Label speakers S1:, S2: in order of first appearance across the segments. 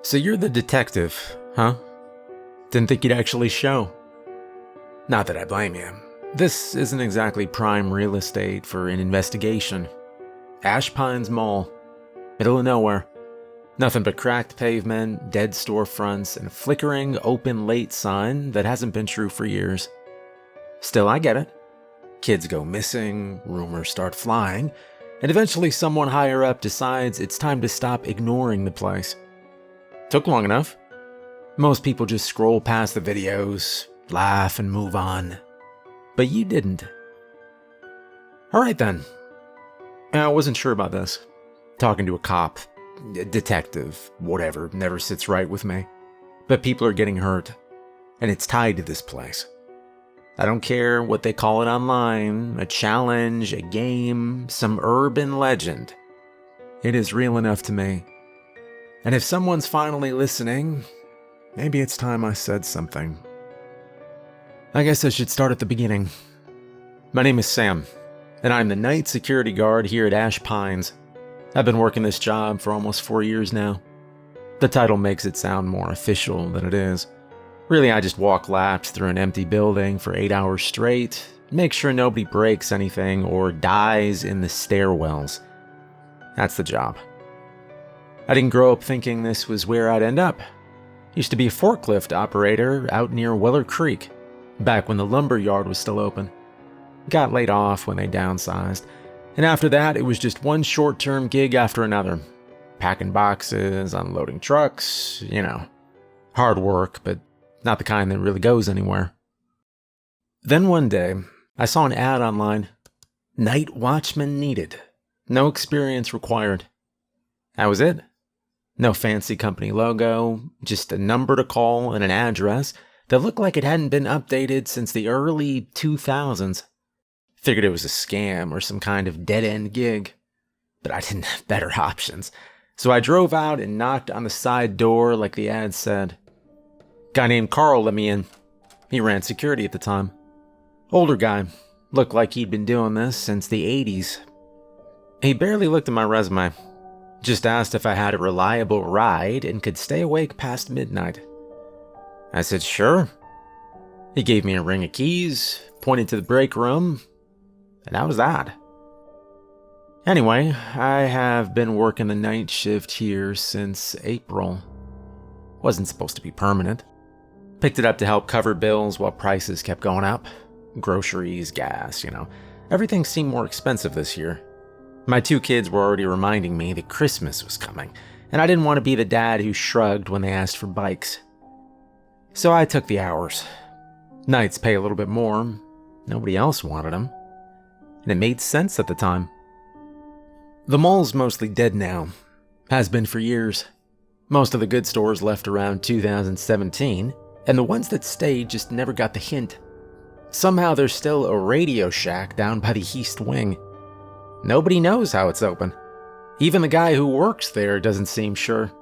S1: So you're the detective, huh? Didn't think you'd actually show. Not that I blame you. This isn't exactly prime real estate for an investigation. Ash Pines Mall. Middle of nowhere. Nothing but cracked pavement, dead storefronts, and a flickering open late sign that hasn't been true for years. Still, I get it. Kids go missing, rumors start flying, and eventually someone higher up decides it's time to stop ignoring the place. Took long enough. Most people just scroll past the videos, laugh, and move on. But you didn't. Alright then. I wasn't sure about this. Talking to a cop, a detective, whatever, never sits right with me. But people are getting hurt, and it's tied to this place. I don't care what they call it online, a challenge, a game, some urban legend. It is real enough to me. And if someone's finally listening, maybe it's time I said something. I guess I should start at the beginning. My name is Sam, and I'm the night security guard here at Ash Pines. I've been working this job for almost 4 years now. The title makes it sound more official than it is. Really, I just walk laps through an empty building for 8 hours straight, make sure nobody breaks anything or dies in the stairwells. That's the job. I didn't grow up thinking this was where I'd end up. Used to be a forklift operator out near Weller Creek, back when the lumber yard was still open. Got laid off when they downsized, and after that it was just one short-term gig after another. Packing boxes, unloading trucks, hard work, but not the kind that really goes anywhere. Then one day, I saw an ad online. Night watchman needed. No experience required. That was it. No fancy company logo, just a number to call and an address that looked like it hadn't been updated since the early 2000s. Figured it was a scam or some kind of dead-end gig. But I didn't have better options. So I drove out and knocked on the side door like the ad said. Guy named Carl let me in. He ran security at the time. Older guy. Looked like he'd been doing this since the 80s. He barely looked at my resume. Just asked if I had a reliable ride and could stay awake past midnight. I said, sure. He gave me a ring of keys, pointed to the break room, and that was that. Anyway, I have been working the night shift here since April. Wasn't supposed to be permanent. Picked it up to help cover bills while prices kept going up. Groceries, gas, Everything seemed more expensive this year. My 2 kids were already reminding me that Christmas was coming, and I didn't want to be the dad who shrugged when they asked for bikes. So I took the hours. Nights pay a little bit more. Nobody else wanted them. And it made sense at the time. The mall's mostly dead now. Has been for years. Most of the good stores left around 2017, and the ones that stayed just never got the hint. Somehow there's still a Radio Shack down by the East Wing. Nobody knows how it's open. Even the guy who works there doesn't seem sure.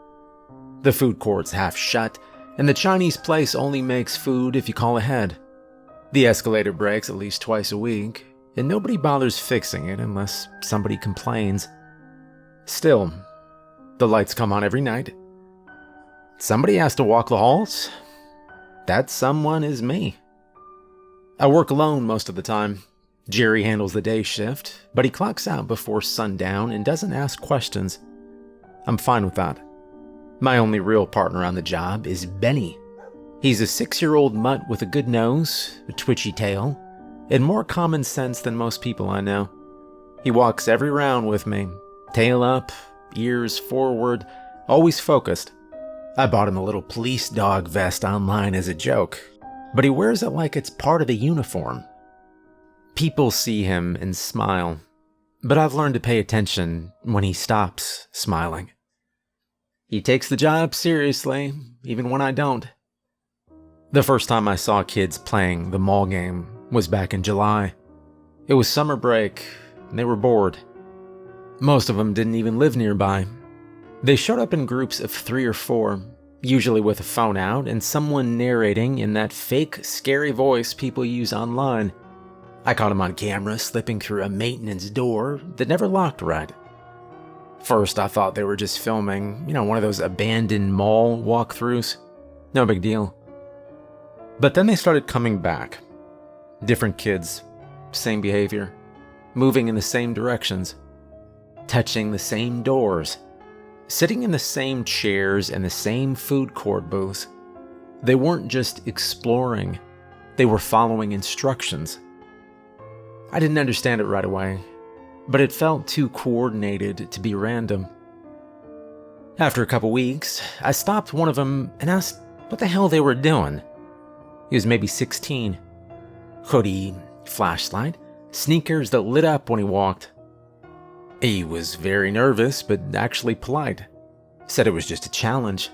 S1: The food court's half shut, and the Chinese place only makes food if you call ahead. The escalator breaks at least twice a week, and nobody bothers fixing it unless somebody complains. Still, the lights come on every night. Somebody has to walk the halls. That someone is me. I work alone most of the time. Jerry handles the day shift, but he clocks out before sundown and doesn't ask questions. I'm fine with that. My only real partner on the job is Benny. He's a 6-year-old mutt with a good nose, a twitchy tail, and more common sense than most people I know. He walks every round with me, tail up, ears forward, always focused. I bought him a little police dog vest online as a joke, but he wears it like it's part of the uniform. People see him and smile, but I've learned to pay attention when he stops smiling. He takes the job seriously, even when I don't. The first time I saw kids playing the mall game was back in July. It was summer break, and they were bored. Most of them didn't even live nearby. They showed up in groups of 3 or 4, usually with a phone out and someone narrating in that fake, scary voice people use online. I caught him on camera slipping through a maintenance door that never locked right. First, I thought they were just filming, one of those abandoned mall walkthroughs. No big deal. But then they started coming back. Different kids, same behavior, moving in the same directions, touching the same doors, sitting in the same chairs and the same food court booths. They weren't just exploring, they were following instructions. I didn't understand it right away, but it felt too coordinated to be random. After a couple weeks, I stopped one of them and asked what the hell they were doing. He was maybe 16. Hoodie, flashlight, sneakers that lit up when he walked. He was very nervous, but actually polite. Said it was just a challenge.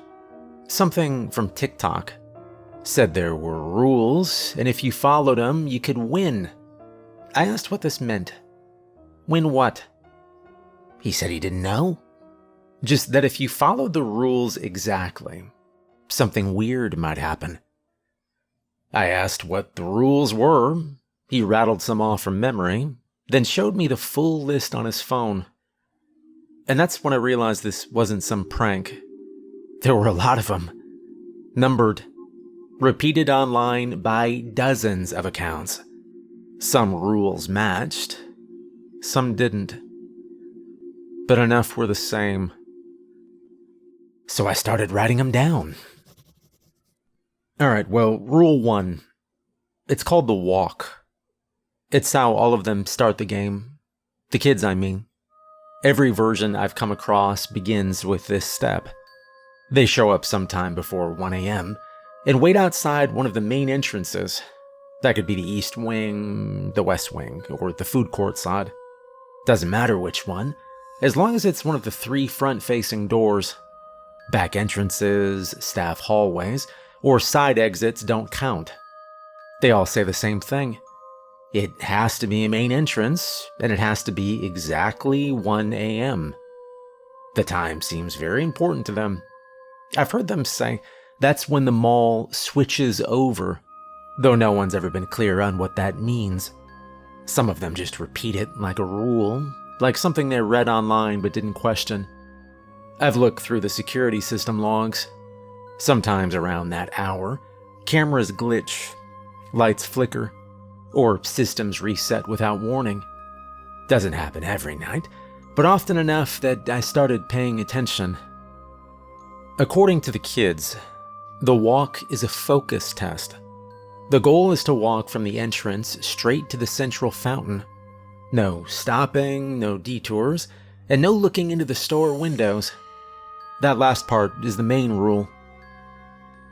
S1: Something from TikTok. Said there were rules, and if you followed them, you could win. I asked what this meant. Win what? He said he didn't know. Just that if you followed the rules exactly, something weird might happen. I asked what the rules were. He rattled some off from memory, then showed me the full list on his phone. And that's when I realized this wasn't some prank. There were a lot of them. Numbered. Repeated online by dozens of accounts. Some rules matched. Some didn't. But enough were the same. So I started writing them down. Alright, well, rule 1. It's called the walk. It's how all of them start the game. The kids, I mean. Every version I've come across begins with this step. They show up sometime before 1 a.m. and wait outside one of the main entrances. That could be the east wing, the west wing, or the food court side. Doesn't matter which one, as long as it's one of the 3 front-facing doors. Back entrances, staff hallways, or side exits don't count. They all say the same thing. It has to be a main entrance, and it has to be exactly 1 a.m. The time seems very important to them. I've heard them say that's when the mall switches over, though no one's ever been clear on what that means. Some of them just repeat it like a rule, like something they read online but didn't question. I've looked through the security system logs. Sometimes around that hour, cameras glitch, lights flicker, or systems reset without warning. Doesn't happen every night, but often enough that I started paying attention. According to the kids, the walk is a focus test. The goal is to walk from the entrance straight to the central fountain. No stopping, no detours, and no looking into the store windows. That last part is the main rule.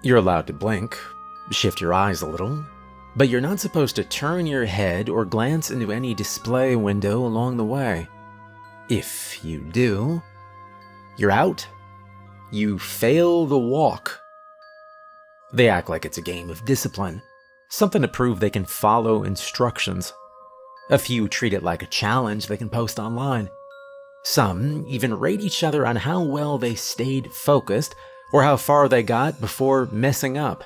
S1: You're allowed to blink, shift your eyes a little, but you're not supposed to turn your head or glance into any display window along the way. If you do, you're out. You fail the walk. They act like it's a game of discipline, something to prove they can follow instructions. A few treat it like a challenge they can post online. Some even rate each other on how well they stayed focused or how far they got before messing up.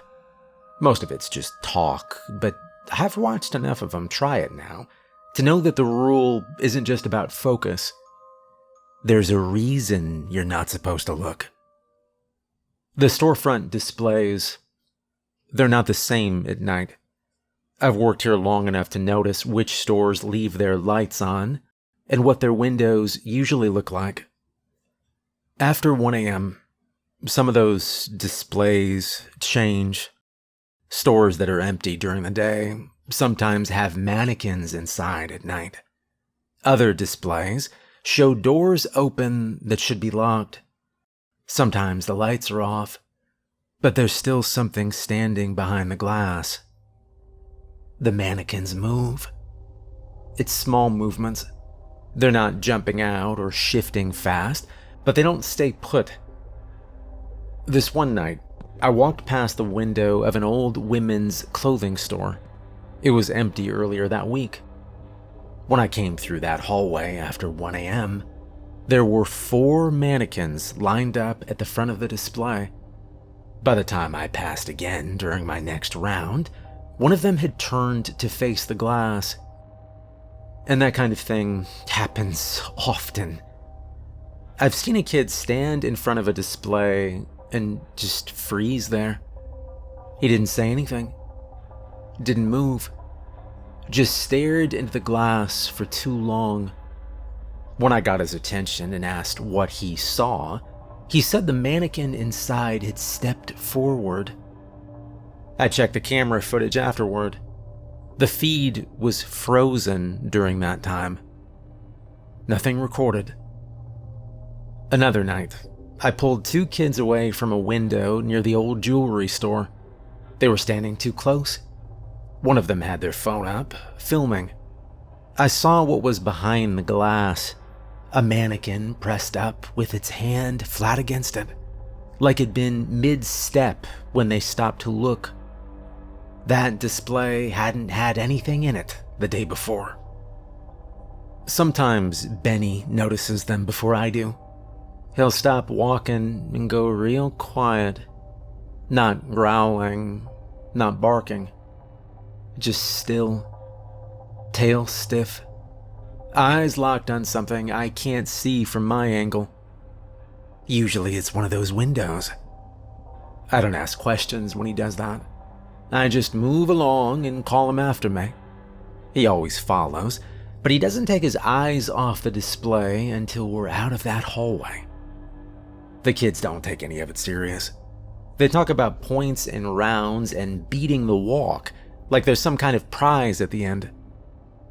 S1: Most of it's just talk, but I've watched enough of them try it now to know that the rule isn't just about focus. There's a reason you're not supposed to look. The storefront displays, they're not the same at night. I've worked here long enough to notice which stores leave their lights on and what their windows usually look like. After 1 a.m., some of those displays change. Stores that are empty during the day sometimes have mannequins inside at night. Other displays show doors open that should be locked. Sometimes the lights are off, but there's still something standing behind the glass. The mannequins move. It's small movements. They're not jumping out or shifting fast, but they don't stay put. This one night, I walked past the window of an old women's clothing store. It was empty earlier that week. When I came through that hallway after 1 a.m., there were 4 mannequins lined up at the front of the display. By the time I passed again during my next round, one of them had turned to face the glass. And that kind of thing happens often. I've seen a kid stand in front of a display and just freeze there. He didn't say anything, didn't move, just stared into the glass for too long. When I got his attention and asked what he saw, he said the mannequin inside had stepped forward. I checked the camera footage afterward. The feed was frozen during that time. Nothing recorded. Another night, I pulled 2 kids away from a window near the old jewelry store. They were standing too close. One of them had their phone up, filming. I saw what was behind the glass. A mannequin pressed up with its hand flat against it, like it'd been mid-step when they stopped to look. That display hadn't had anything in it the day before. Sometimes Benny notices them before I do. He'll stop walking and go real quiet, not growling, not barking, just still, tail stiff, eyes locked on something I can't see from my angle. Usually it's one of those windows. I don't ask questions when he does that. I just move along and call him after me. He always follows, but he doesn't take his eyes off the display until we're out of that hallway. The kids don't take any of it serious. They talk about points and rounds and beating the walk like there's some kind of prize at the end.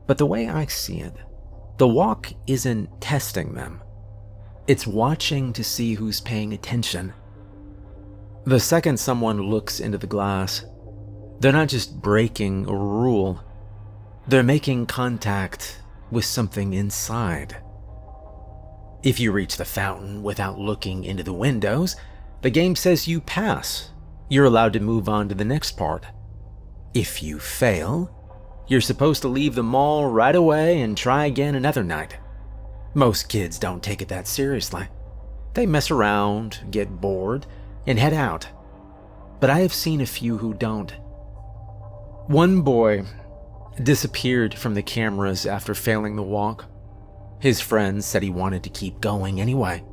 S1: But the way I see it, the walk isn't testing them. It's watching to see who's paying attention. The second someone looks into the glass, they're not just breaking a rule. They're making contact with something inside. If you reach the fountain without looking into the windows, the game says you pass. You're allowed to move on to the next part. If you fail, you're supposed to leave the mall right away and try again another night. Most kids don't take it that seriously. They mess around, get bored, and head out. But I have seen a few who don't. One boy disappeared from the cameras after failing the walk. His friends said he wanted to keep going anyway.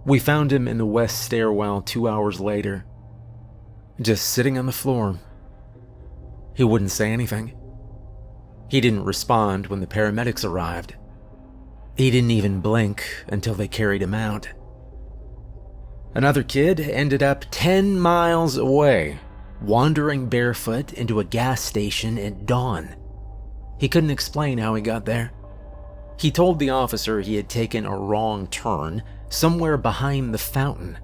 S1: We found him in the west stairwell 2 hours later, just sitting on the floor. He wouldn't say anything. He didn't respond when the paramedics arrived. He didn't even blink until they carried him out. Another kid ended up 10 miles away, wandering barefoot into a gas station at dawn. He couldn't explain how he got there. He told the officer he had taken a wrong turn somewhere behind the fountain,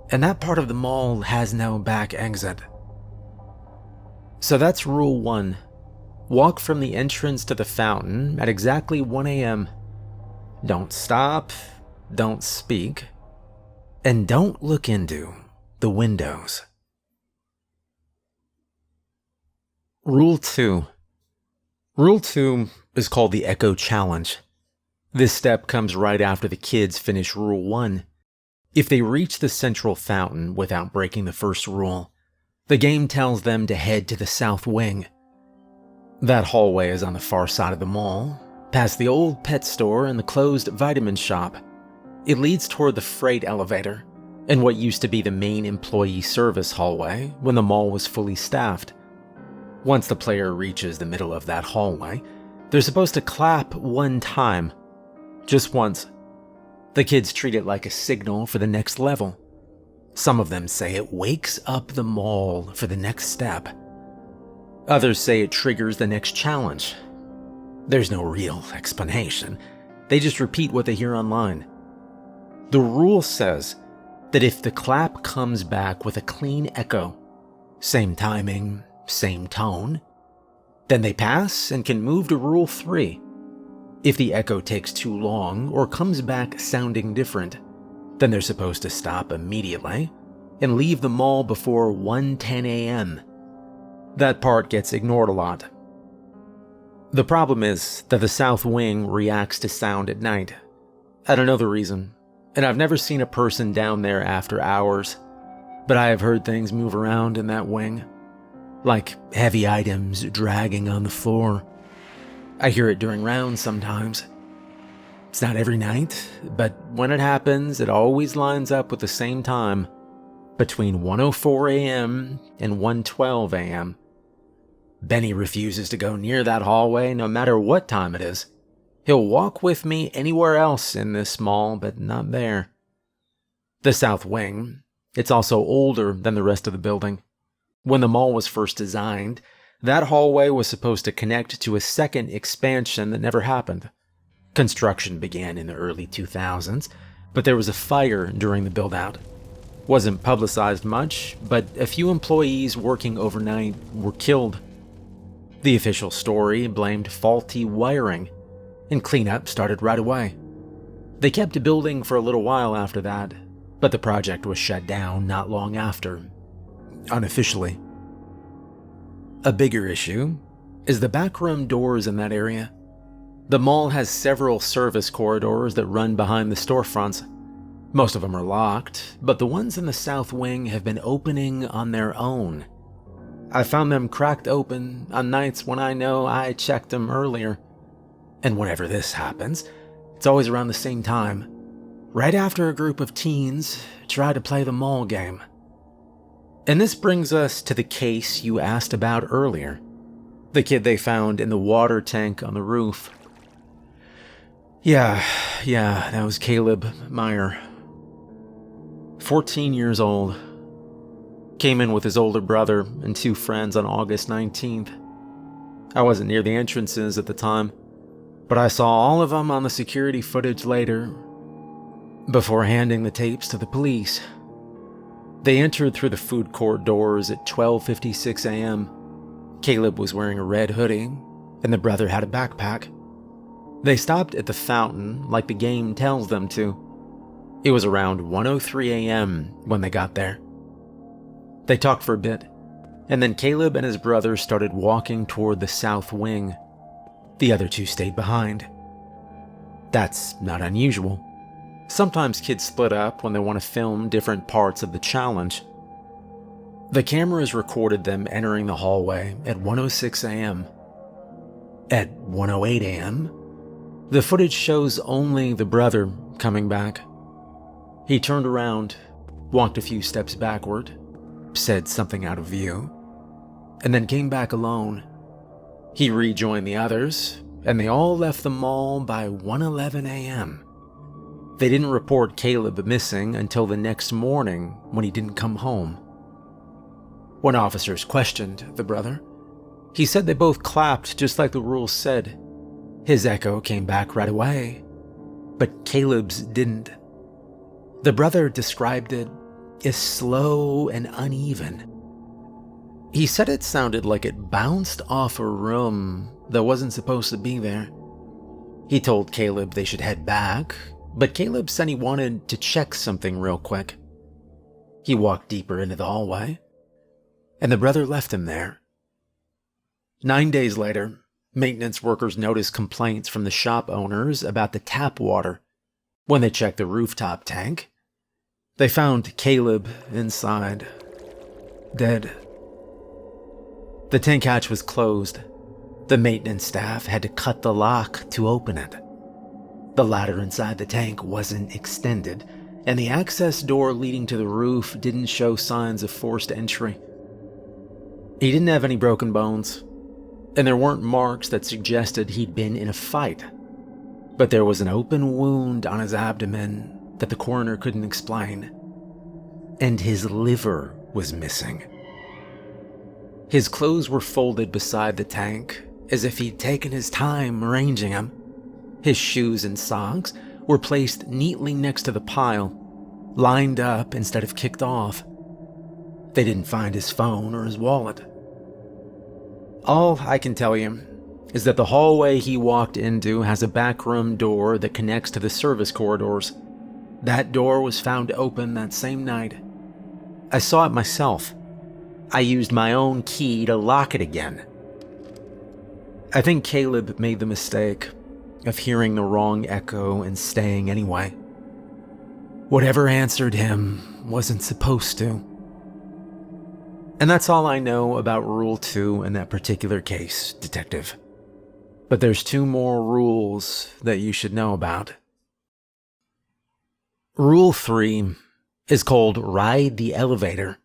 S1: and that part of the mall has no back exit. So that's rule 1. Walk from the entrance to the fountain at exactly 1 a.m. Don't stop, don't speak, and don't look into the windows. Rule 2. Rule 2 is called the Echo Challenge. This step comes right after the kids finish Rule 1. If they reach the central fountain without breaking the first rule, the game tells them to head to the south wing. That hallway is on the far side of the mall, past the old pet store and the closed vitamin shop. It leads toward the freight elevator and what used to be the main employee service hallway when the mall was fully staffed. Once the player reaches the middle of that hallway, they're supposed to clap 1 time. Just once. The kids treat it like a signal for the next level. Some of them say it wakes up the mall for the next step. Others say it triggers the next challenge. There's no real explanation. They just repeat what they hear online. The rule says that if the clap comes back with a clean echo, same timing, same tone, then they pass and can move to Rule 3. If the echo takes too long or comes back sounding different, then they're supposed to stop immediately and leave the mall before 1:10 a.m. That part gets ignored a lot. The problem is that the south wing reacts to sound at night. I don't know the reason, and I've never seen a person down there after hours, but I have heard things move around in that wing, like heavy items dragging on the floor. I hear it during rounds sometimes. It's not every night, but when it happens, it always lines up with the same time, between 1:04 a.m. and 1:12 a.m. Benny refuses to go near that hallway no matter what time it is. He'll walk with me anywhere else in this mall, but not there. The south wing, it's also older than the rest of the building. When the mall was first designed, that hallway was supposed to connect to a second expansion that never happened. Construction began in the early 2000s, but there was a fire during the build-out. Wasn't publicized much, but a few employees working overnight were killed. The official story blamed faulty wiring, and cleanup started right away. They kept building for a little while after that, but the project was shut down not long after, unofficially. A bigger issue is the backroom doors in that area. The mall has several service corridors that run behind the storefronts. Most of them are locked, but the ones in the south wing have been opening on their own. I found them cracked open on nights when I know I checked them earlier. And whenever this happens, it's always around the same time, right after a group of teens try to play the mall game. And this brings us to the case you asked about earlier. The kid they found in the water tank on the roof. Yeah, that was Caleb Meyer. 14 years old. Came in with his older brother and 2 friends on August 19th. I wasn't near the entrances at the time, but I saw all of them on the security footage later, before handing the tapes to the police. They entered through the food court doors at 12:56 a.m. Caleb was wearing a red hoodie, and the brother had a backpack. They stopped at the fountain like the game tells them to. It was around 1:03 a.m. when they got there. They talked for a bit, and then Caleb and his brother started walking toward the south wing. The other 2 stayed behind. That's not unusual. Sometimes kids split up when they want to film different parts of the challenge. The cameras recorded them entering the hallway at 1:06 a.m. At 1:08 a.m., the footage shows only the brother coming back. He turned around, walked a few steps backward, said something out of view, and then came back alone. He rejoined the others, and they all left the mall by 1:11 a.m. They didn't report Caleb missing until the next morning when he didn't come home. When officers questioned the brother, he said they both clapped just like the rules said. His echo came back right away, but Caleb's didn't. The brother described it as slow and uneven. He said it sounded like it bounced off a room that wasn't supposed to be there. He told Caleb they should head back, but Caleb said he wanted to check something real quick. He walked deeper into the hallway, and the brother left him there. 9 days later, maintenance workers noticed complaints from the shop owners about the tap water. When they checked the rooftop tank, they found Caleb inside, dead. The tank hatch was closed. The maintenance staff had to cut the lock to open it. The ladder inside the tank wasn't extended, and the access door leading to the roof didn't show signs of forced entry. He didn't have any broken bones, and there weren't marks that suggested he'd been in a fight. But there was an open wound on his abdomen that the coroner couldn't explain, and his liver was missing. His clothes were folded beside the tank, as if he'd taken his time arranging them. His shoes and socks were placed neatly next to the pile, lined up instead of kicked off. They didn't find his phone or his wallet. All I can tell you is that the hallway he walked into has a backroom door that connects to the service corridors. That door was found open that same night. I saw it myself. I used my own key to lock it again. I think Caleb made the mistake of hearing the wrong echo and staying anyway. Whatever answered him wasn't supposed to. And that's all I know about Rule 2 in that particular case, Detective. But there's 2 more rules that you should know about. Rule 3 is called Ride the Elevator.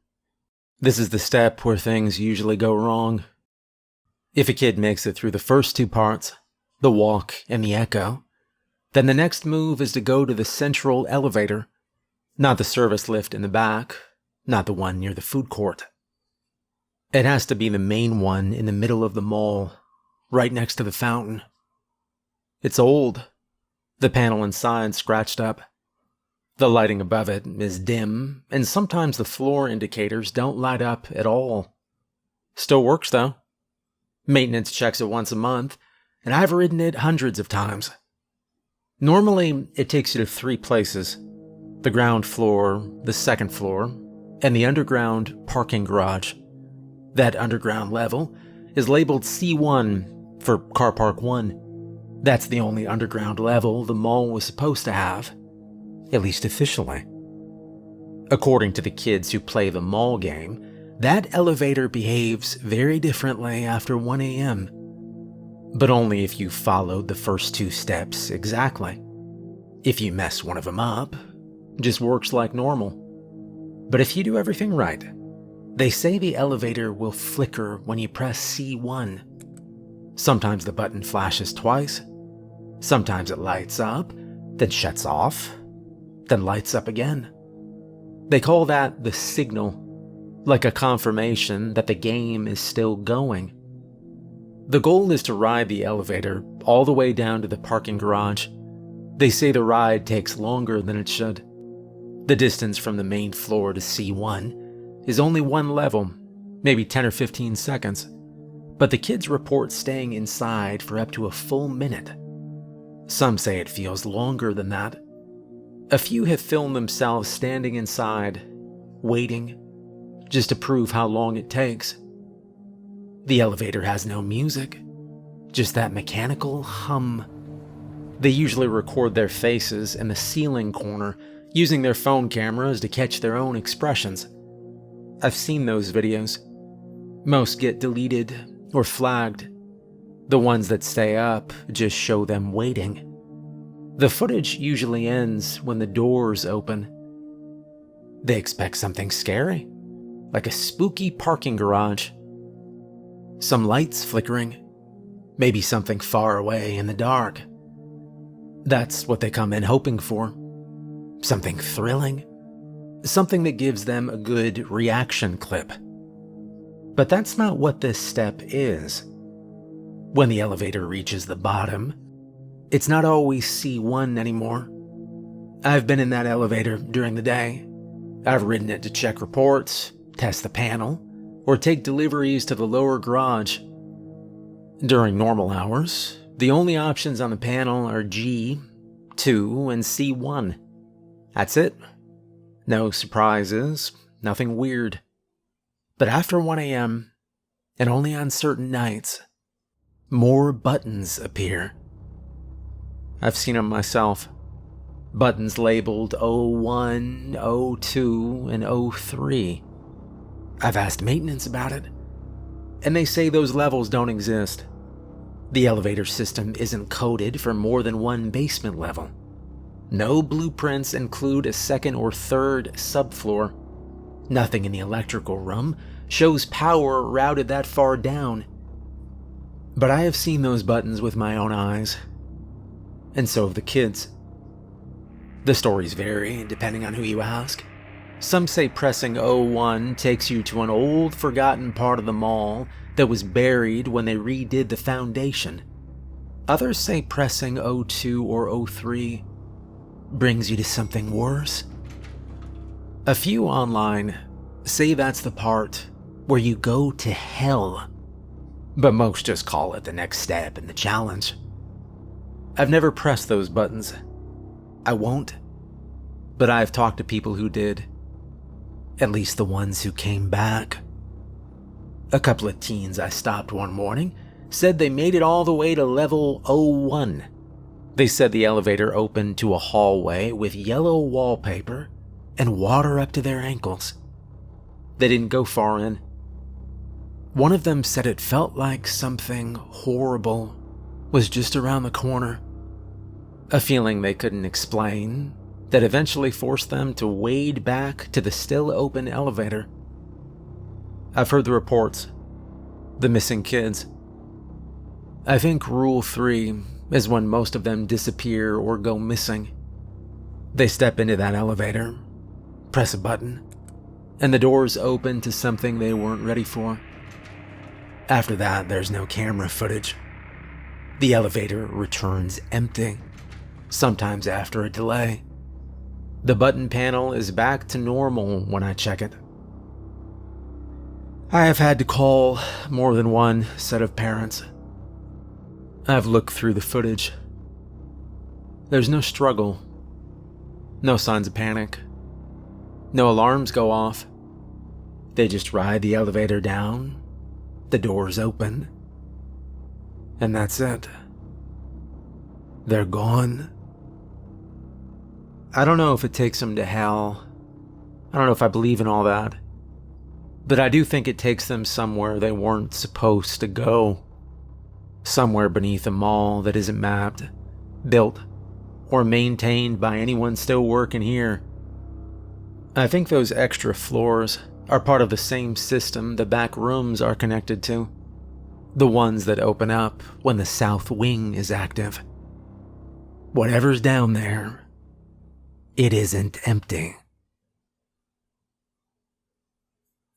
S1: This is the step where things usually go wrong. If a kid makes it through the first two parts, the walk and the echo, then the next move is to go to the central elevator, not the service lift in the back, not the one near the food court. It has to be the main one in the middle of the mall, right next to the fountain. It's old, the panel inside scratched up. The lighting above it is dim, and sometimes the floor indicators don't light up at all. Still works though. Maintenance checks it once a month, and I've ridden it hundreds of times. Normally, it takes you to 3 places: the ground floor, the second floor, and the underground parking garage. That underground level is labeled C1 for Car Park 1. That's the only underground level the mall was supposed to have, at least officially. According to the kids who play the mall game, that elevator behaves very differently after 1 a.m. But only if you followed the first 2 steps exactly. If you mess one of them up, it just works like normal. But if you do everything right, they say the elevator will flicker when you press C1. Sometimes the button flashes twice. Sometimes it lights up, then shuts off, then lights up again. They call that the signal, like a confirmation that the game is still going. The goal is to ride the elevator all the way down to the parking garage. They say the ride takes longer than it should. The distance from the main floor to C1 is only 1 level, maybe 10 or 15 seconds, but the kids report staying inside for up to a full minute. Some say it feels longer than that. A few have filmed themselves standing inside, waiting, just to prove how long it takes. The elevator has no music, just that mechanical hum. They usually record their faces in the ceiling corner, using their phone cameras to catch their own expressions. I've seen those videos. Most get deleted or flagged. The ones that stay up just show them waiting. The footage usually ends when the doors open. They expect something scary, like a spooky parking garage. Some lights flickering, maybe something far away in the dark. That's what they come in hoping for. Something thrilling, something that gives them a good reaction clip. But that's not what this step is. When the elevator reaches the bottom, it's not always C1 anymore. I've been in that elevator during the day. I've ridden it to check reports, test the panel, or take deliveries to the lower garage. During normal hours, the only options on the panel are G, 2, and C1. That's it. No surprises, nothing weird. But after 1 a.m., and only on certain nights, more buttons appear. I've seen them myself. Buttons labeled 01, 02, and 03. I've asked maintenance about it, and they say those levels don't exist. The elevator system isn't coded for more than 1 basement level. No blueprints include a 2nd or 3rd subfloor. Nothing in the electrical room shows power routed that far down. But I have seen those buttons with my own eyes, and so have the kids. The stories vary depending on who you ask. Some say pressing 01 takes you to an old, forgotten part of the mall that was buried when they redid the foundation. Others say pressing 02 or 03 brings you to something worse. A few online say that's the part where you go to hell, but most just call it the next step in the challenge. I've never pressed those buttons. I won't, but I've talked to people who did. At least the ones who came back. A couple of teens I stopped one morning said they made it all the way to level 01. They said the elevator opened to a hallway with yellow wallpaper and water up to their ankles. They didn't go far in. One of them said it felt like something horrible was just around the corner. A feeling they couldn't explain, that eventually forced them to wade back to the still open elevator. I've heard the reports. The missing kids. I think Rule 3 is when most of them disappear or go missing. They step into that elevator, press a button, and the doors open to something they weren't ready for. After that, there's no camera footage. The elevator returns empty, sometimes after a delay. The button panel is back to normal when I check it. I have had to call more than one set of parents. I've looked through the footage. There's no struggle, no signs of panic, no alarms go off. They just ride the elevator down, the doors open, and that's it. They're gone. I don't know if it takes them to hell. I don't know if I believe in all that. But I do think it takes them somewhere they weren't supposed to go. Somewhere beneath a mall that isn't mapped, built, or maintained by anyone still working here. I think those extra floors are part of the same system the back rooms are connected to. The ones that open up when the south wing is active. Whatever's down there, it isn't empty.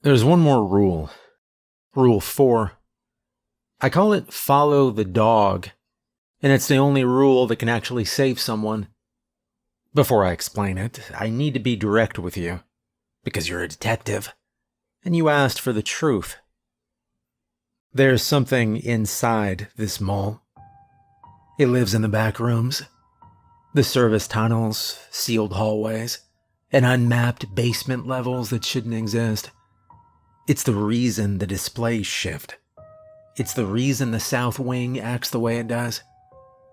S1: There's one more rule. Rule 4. I call it follow the dog, and it's the only rule that can actually save someone. Before I explain it, I need to be direct with you, because you're a detective, and you asked for the truth. There's something inside this mall. It lives in the back rooms, the service tunnels, sealed hallways, and unmapped basement levels that shouldn't exist. It's the reason the displays shift. It's the reason the south wing acts the way it does.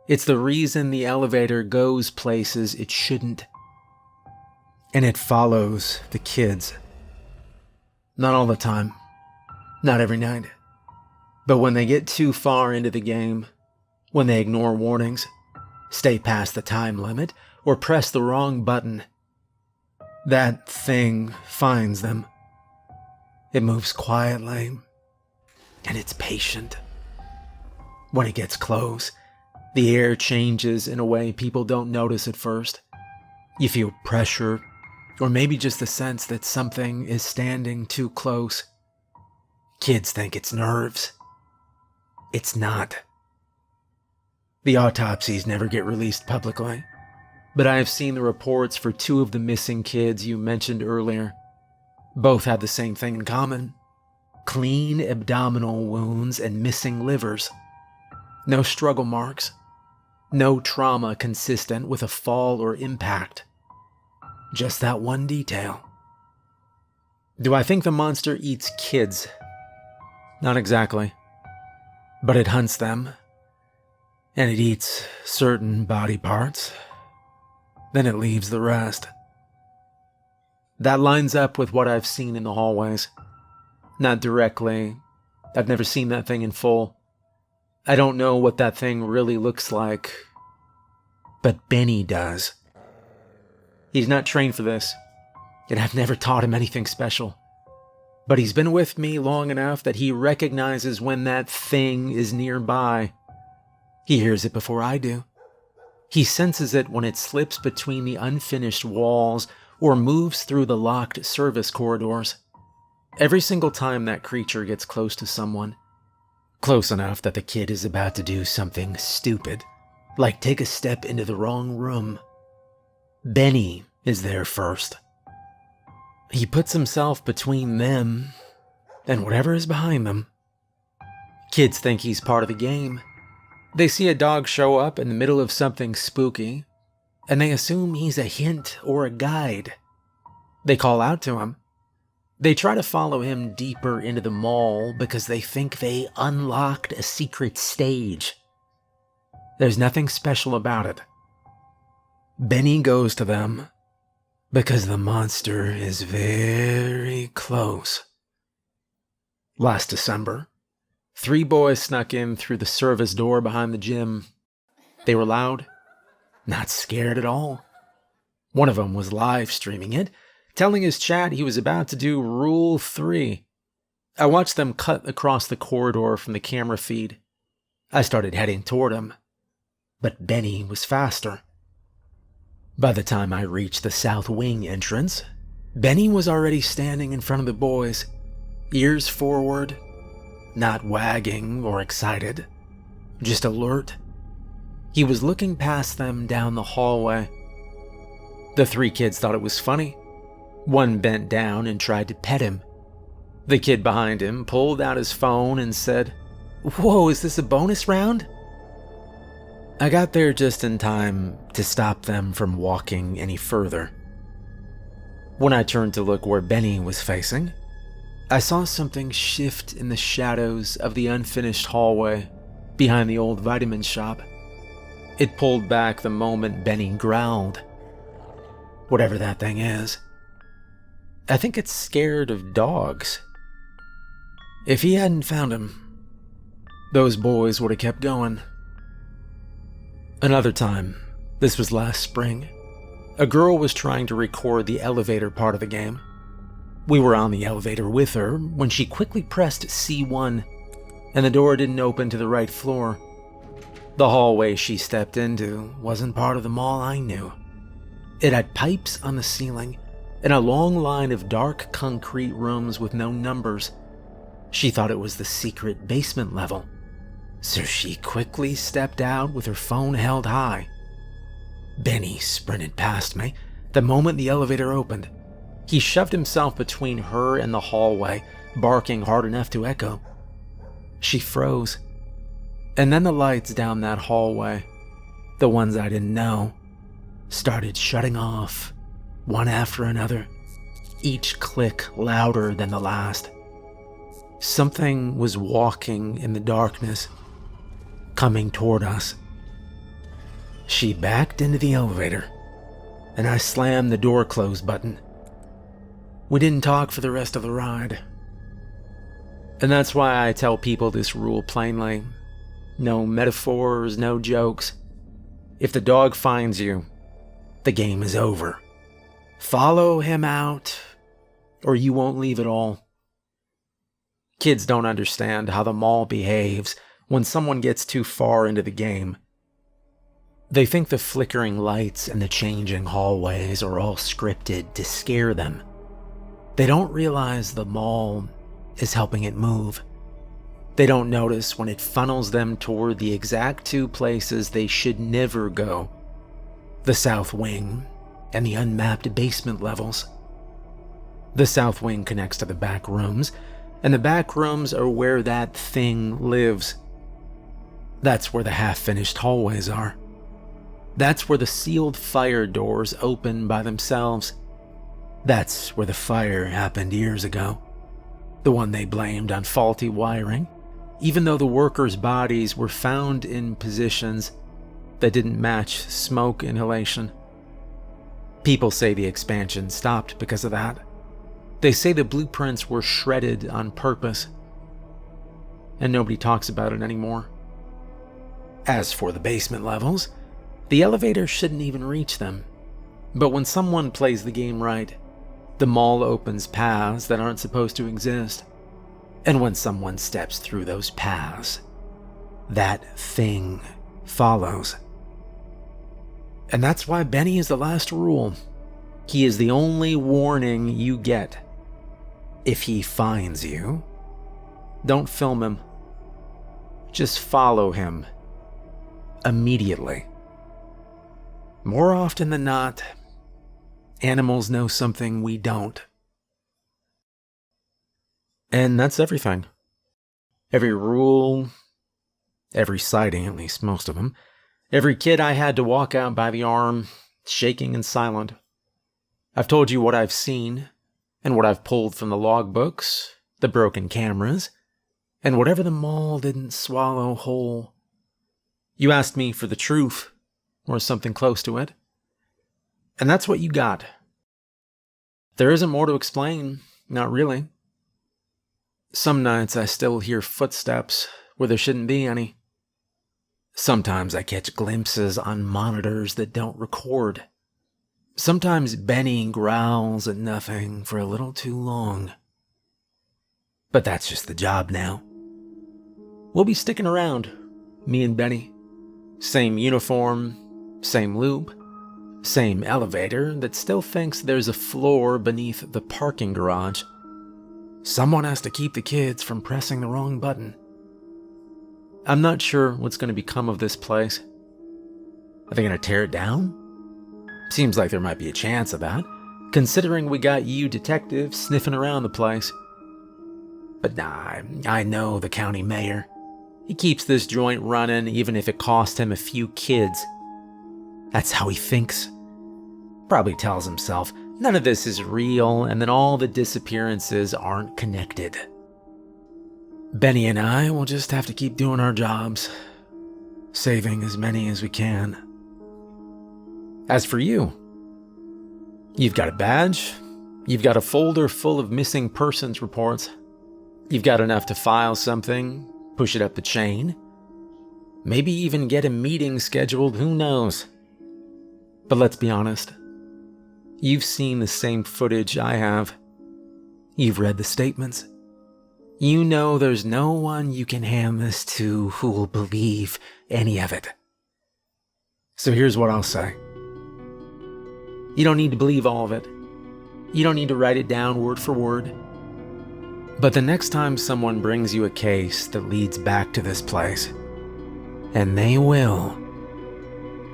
S1: It's the reason the elevator goes places it shouldn't. And it follows the kids. Not all the time. Not every night. But when they get too far into the game, when they ignore warnings, stay past the time limit, or press the wrong button, that thing finds them. It moves quietly, and it's patient. When it gets close, the air changes in a way people don't notice at first. You feel pressure, or maybe just the sense that something is standing too close. Kids think it's nerves. It's not. The autopsies never get released publicly, but I have seen the reports for 2 of the missing kids you mentioned earlier. Both had the same thing in common. Clean abdominal wounds and missing livers. No struggle marks. No trauma consistent with a fall or impact. Just that one detail. Do I think the monster eats kids? Not exactly. But it hunts them. And it eats certain body parts. Then it leaves the rest. That lines up with what I've seen in the hallways. Not directly. I've never seen that thing in full. I don't know what that thing really looks like. But Benny does. He's not trained for this, and I've never taught him anything special. But he's been with me long enough that he recognizes when that thing is nearby. He hears it before I do. He senses it when it slips between the unfinished walls or moves through the locked service corridors. Every single time that creature gets close to someone, close enough that the kid is about to do something stupid, like take a step into the wrong room, Benny is there first. He puts himself between them and whatever is behind them. Kids think he's part of the game. They see a dog show up in the middle of something spooky, and they assume he's a hint or a guide. They call out to him. They try to follow him deeper into the mall because they think they unlocked a secret stage. There's nothing special about it. Benny goes to them because the monster is very close. Last December, 3 boys snuck in through the service door behind the gym. They were loud, not scared at all. One of them was live streaming it, telling his chat he was about to do Rule 3. I watched them cut across the corridor from the camera feed. I started heading toward him, but Benny was faster. By the time I reached the south wing entrance, Benny was already standing in front of the boys, ears forward, not wagging or excited, just alert. He was looking past them down the hallway. The 3 kids thought it was funny. One bent down and tried to pet him. The kid behind him pulled out his phone and said, "Whoa, is this a bonus round?" I got there just in time to stop them from walking any further. When I turned to look where Benny was facing, I saw something shift in the shadows of the unfinished hallway behind the old vitamin shop. It pulled back the moment Benny growled. Whatever that thing is. I think it's scared of dogs. If he hadn't found him, those boys would have kept going. Another time, this was last spring, a girl was trying to record the elevator part of the game. We were on the elevator with her when she quickly pressed C1 and the door didn't open to the right floor. The hallway she stepped into wasn't part of the mall I knew. It had pipes on the ceiling and a long line of dark concrete rooms with no numbers. She thought it was the secret basement level, so she quickly stepped out with her phone held high. Benny sprinted past me the moment the elevator opened. He shoved himself between her and the hallway, barking hard enough to echo. She froze. And then the lights down that hallway, the ones I didn't know, started shutting off, one after another, each click louder than the last. Something was walking in the darkness, coming toward us. She backed into the elevator, and I slammed the door close button. We didn't talk for the rest of the ride. And that's why I tell people this rule plainly. No metaphors, no jokes. If the dog finds you, the game is over. Follow him out, or you won't leave at all. Kids don't understand how the mall behaves when someone gets too far into the game. They think the flickering lights and the changing hallways are all scripted to scare them. They don't realize the mall is helping it move. They don't notice when it funnels them toward the exact 2 places they should never go: the south wing and the unmapped basement levels. The south wing connects to the back rooms, and the back rooms are where that thing lives. That's where the half-finished hallways are. That's where the sealed fire doors open by themselves. That's where the fire happened years ago. The one they blamed on faulty wiring, even though the workers' bodies were found in positions that didn't match smoke inhalation. People say the expansion stopped because of that. They say the blueprints were shredded on purpose, and nobody talks about it anymore. As for the basement levels, the elevator shouldn't even reach them. But when someone plays the game right, the mall opens paths that aren't supposed to exist. And when someone steps through those paths, that thing follows. And that's why Benny is the last rule. He is the only warning you get. If he finds you, don't film him. Just follow him. Immediately. More often than not, animals know something we don't. And that's everything. Every rule, every sighting, at least most of them, every kid I had to walk out by the arm, shaking and silent. I've told you what I've seen, and what I've pulled from the logbooks, the broken cameras, and whatever the mall didn't swallow whole. You asked me for the truth, or something close to it, and that's what you got. There isn't more to explain, not really. Some nights I still hear footsteps where there shouldn't be any. Sometimes I catch glimpses on monitors that don't record. Sometimes Benny growls at nothing for a little too long. But that's just the job now. We'll be sticking around, me and Benny. Same uniform, same loop, same elevator that still thinks there's a floor beneath the parking garage. Someone has to keep the kids from pressing the wrong button. I'm not sure what's going to become of this place. Are they going to tear it down? Seems like there might be a chance of that, considering we got you detectives sniffing around the place. But nah, I know the county mayor. He keeps this joint running even if it cost him a few kids. That's how he thinks. Probably tells himself none of this is real and that all the disappearances aren't connected. Benny and I will just have to keep doing our jobs, saving as many as we can. As for you, you've got a badge, you've got a folder full of missing persons reports, you've got enough to file something, push it up the chain, maybe even get a meeting scheduled, who knows. But let's be honest, you've seen the same footage I have. You've read the statements. You know there's no one you can hand this to who will believe any of it. So here's what I'll say. You don't need to believe all of it. You don't need to write it down word for word. But the next time someone brings you a case that leads back to this place, and they will,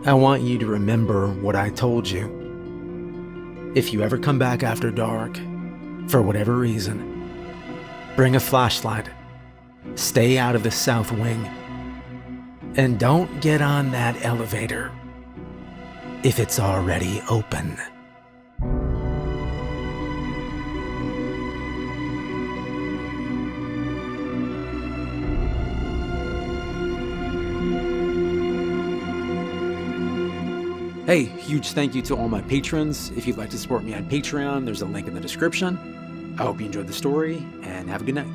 S1: I want you to remember what I told you. If you ever come back after dark, for whatever reason, bring a flashlight, stay out of the south wing, and don't get on that elevator if it's already open. Hey, huge thank you to all my patrons. If you'd like to support me on Patreon, there's a link in the description. I hope you enjoyed the story, and have a good night.